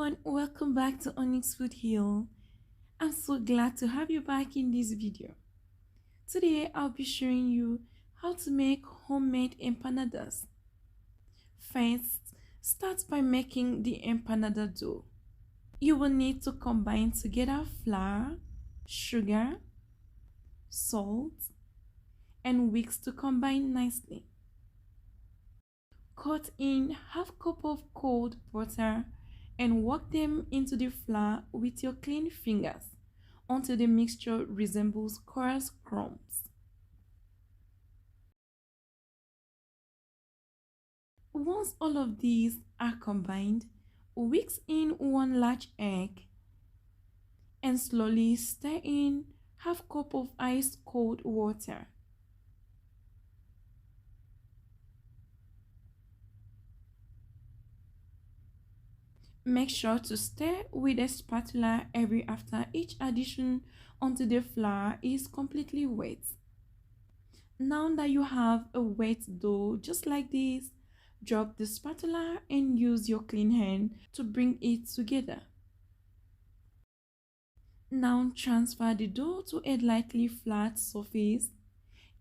everyone, welcome back to Onyx Food Hill. I'm so glad to have you back in this video. Today I'll be showing you how to make homemade empanadas. First, start by making the empanada dough. You will need to combine together flour, sugar, salt, and whisk to combine nicely. Cut in half cup of cold butter and work them into the flour with your clean fingers until the mixture resembles coarse crumbs. Once all of these are combined, whisk in one large egg and slowly stir in half cup of ice cold water. Make sure to stir with a spatula every after each addition until the flour is completely wet. Now that you have a wet dough just like this, drop the spatula and use your clean hand to bring it together. Now transfer the dough to a lightly flat surface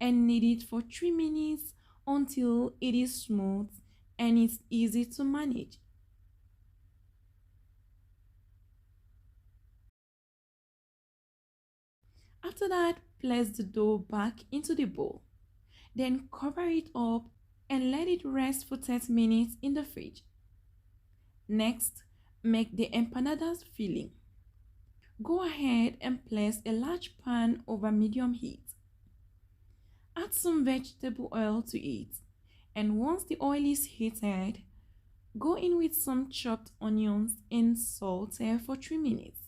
and knead it for 3 minutes until it is smooth and it's easy to manage. After that, place the dough back into the bowl. Then cover it up and let it rest for 30 minutes in the fridge. Next, make the empanadas filling. Go ahead and place a large pan over medium heat. Add some vegetable oil to it, and once the oil is heated, go in with some chopped onions and saute for 3 minutes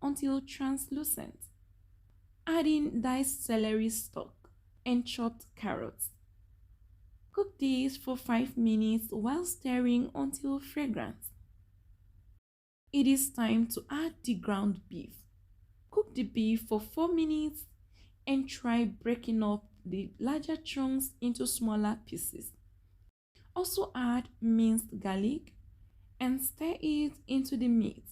until translucent. Add in diced celery stalk and chopped carrots. Cook these for 5 minutes while stirring until fragrant. It is time to add the ground beef. Cook the beef for 4 minutes and try breaking up the larger chunks into smaller pieces. Also add minced garlic and stir it into the meat.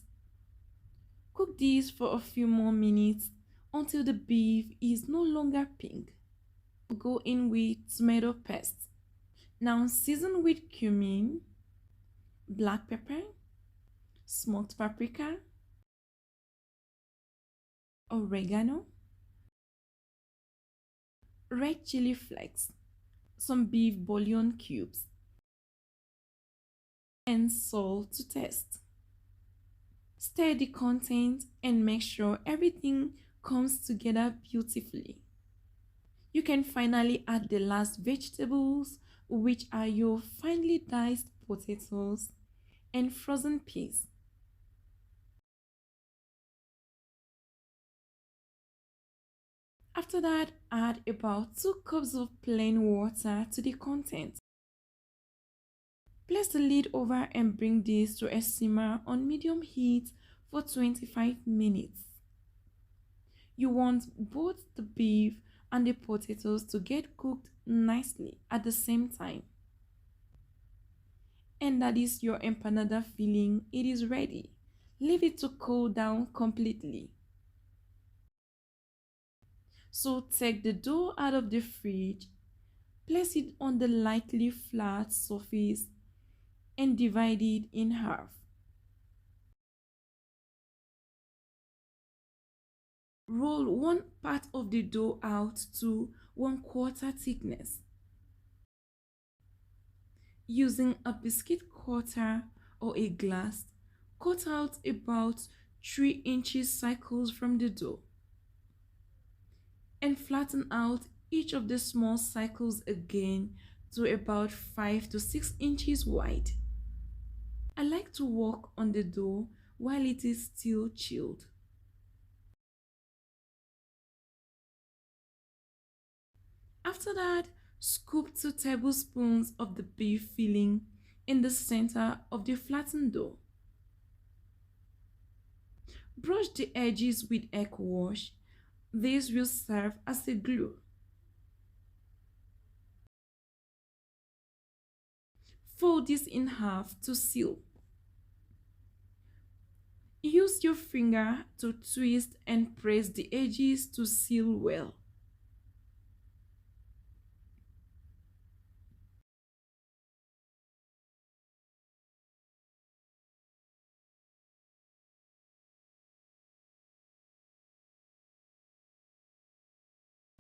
Cook these for a few more minutes until the beef is no longer pink. Go in with tomato paste. Now season with cumin, black pepper, smoked paprika, oregano, red chili flakes, some beef bouillon cubes, and salt to taste. Stir the contents and make sure everything comes together beautifully. You can finally add the last vegetables, which are your finely diced potatoes and frozen peas. After that, add about 2 cups of plain water to the contents. Place the lid over and bring this to a simmer on medium heat for 25 minutes. You want both the beef and the potatoes to get cooked nicely at the same time. And that is your empanada filling. It is ready. Leave it to cool down completely. So take the dough out of the fridge, place it on the lightly flat surface and divide it in half. Roll one part of the dough out to 1/4 thickness. Using a biscuit cutter or a glass, cut out about 3 inches circles from the dough and flatten out each of the small circles again to about 5 to 6 inches wide. I like to work on the dough while it is still chilled. After that, scoop 2 tablespoons of the beef filling in the center of the flattened dough. Brush the edges with egg wash. This will serve as a glue. Fold this in half to seal. your finger to twist and press the edges to seal well.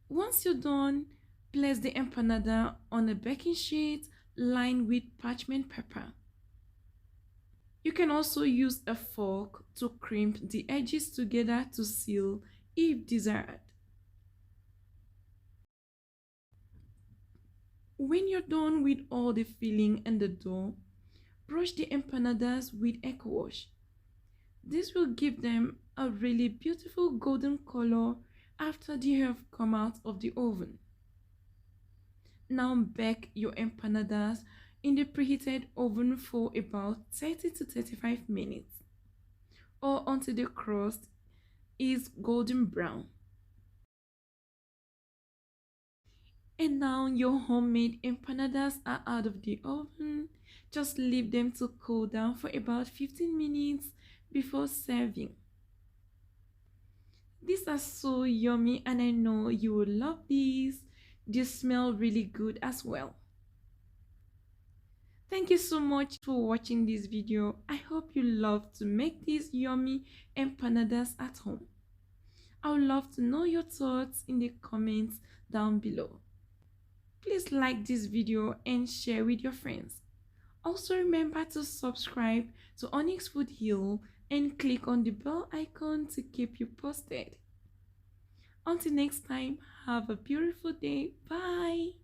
Once you're done, place the empanada on a baking sheet lined with parchment paper. You can also use a fork to crimp the edges together to seal if desired. When you're done with all the filling and the dough, brush the empanadas with egg wash. This will give them a really beautiful golden color after they have come out of the oven. Now bake your empanadas in the preheated oven for about 30 to 35 minutes or until the crust is golden brown. And now your homemade empanadas are out of the oven. Just leave them to cool down for about 15 minutes before serving. These are so yummy and I know you will love these. They smell really good as well. Thank you so much for watching this video. I hope you love to make these yummy empanadas at home. I would love to know your thoughts in the comments down below. Please like this video and share with your friends. Also remember to subscribe to Onyx Food Hill and click on the bell icon to keep you posted. Until next time, have a beautiful day. Bye.